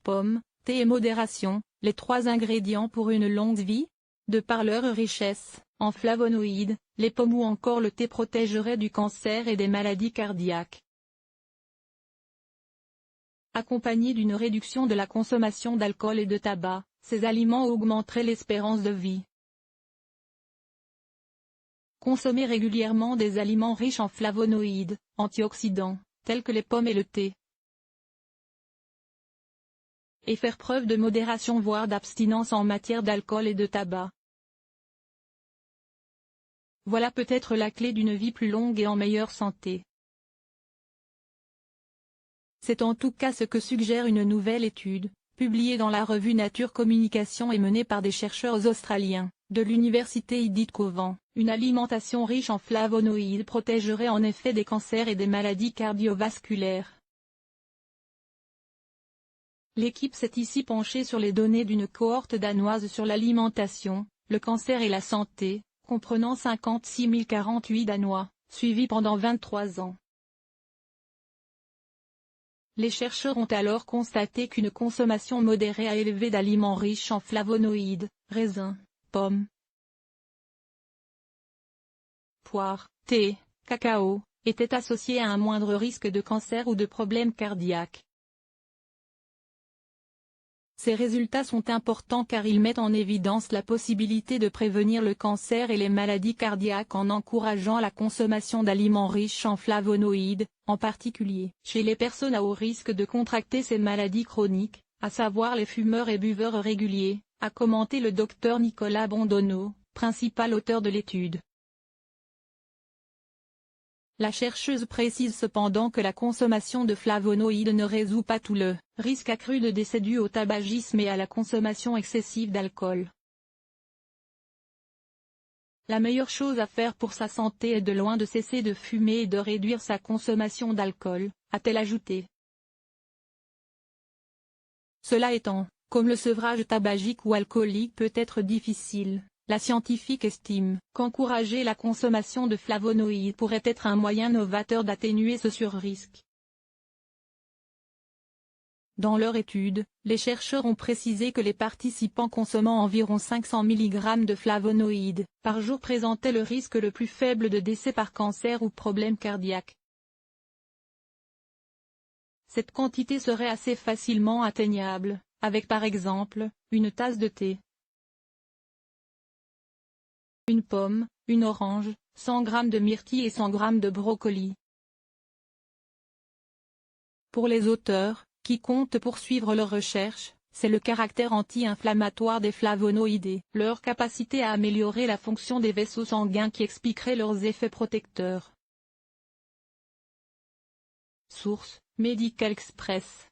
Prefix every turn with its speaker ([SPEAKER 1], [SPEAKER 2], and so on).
[SPEAKER 1] pommes, thé et modération, les 3 ingrédients pour une longue vie. De par leur richesse en flavonoïdes, les pommes ou encore le thé protégeraient du cancer et des maladies cardiaques. Accompagnés d'une réduction de la consommation d'alcool et de tabac, ces aliments augmenteraient l'espérance de vie. Consommer régulièrement des aliments riches en flavonoïdes, antioxydants, tels que les pommes et le thé. Et faire preuve de modération voire d'abstinence en matière d'alcool et de tabac. Voilà peut-être la clé d'une vie plus longue et en meilleure santé. C'est en tout cas ce que suggère une nouvelle étude, publiée dans la revue Nature Communication et menée par des chercheurs australiens, de l'université Edith Cowan. Une alimentation riche en flavonoïdes protégerait en effet des cancers et des maladies cardiovasculaires. L'équipe s'est ici penchée sur les données d'une cohorte danoise sur l'alimentation, le cancer et la santé, comprenant 56 048 Danois, suivis pendant 23 ans. Les chercheurs ont alors constaté qu'une consommation modérée à élevée d'aliments riches en flavonoïdes, raisins, pommes, poires, thé, cacao, était associée à un moindre risque de cancer ou de problèmes cardiaques. Ces résultats sont importants car ils mettent en évidence la possibilité de prévenir le cancer et les maladies cardiaques en encourageant la consommation d'aliments riches en flavonoïdes, en particulier chez les personnes à haut risque de contracter ces maladies chroniques, à savoir les fumeurs et buveurs réguliers, a commenté le docteur Nicolas Bondonneau, principal auteur de l'étude. La chercheuse précise cependant que la consommation de flavonoïdes ne résout pas tout le risque accru de décès dû au tabagisme et à la consommation excessive d'alcool. La meilleure chose à faire pour sa santé est de loin de cesser de fumer et de réduire sa consommation d'alcool, a-t-elle ajouté. Cela étant, comme le sevrage tabagique ou alcoolique peut être difficile, la scientifique estime qu'encourager la consommation de flavonoïdes pourrait être un moyen novateur d'atténuer ce surrisque. Dans leur étude, les chercheurs ont précisé que les participants consommant environ 500 mg de flavonoïdes par jour présentaient le risque le plus faible de décès par cancer ou problème cardiaque. Cette quantité serait assez facilement atteignable, avec par exemple, une tasse de thé, une pomme, une orange, 100 g de myrtille et 100 g de brocoli. Pour les auteurs, qui comptent poursuivre leurs recherches, c'est le caractère anti-inflammatoire des flavonoïdes et leur capacité à améliorer la fonction des vaisseaux sanguins qui expliquerait leurs effets protecteurs. Source: Medical Express.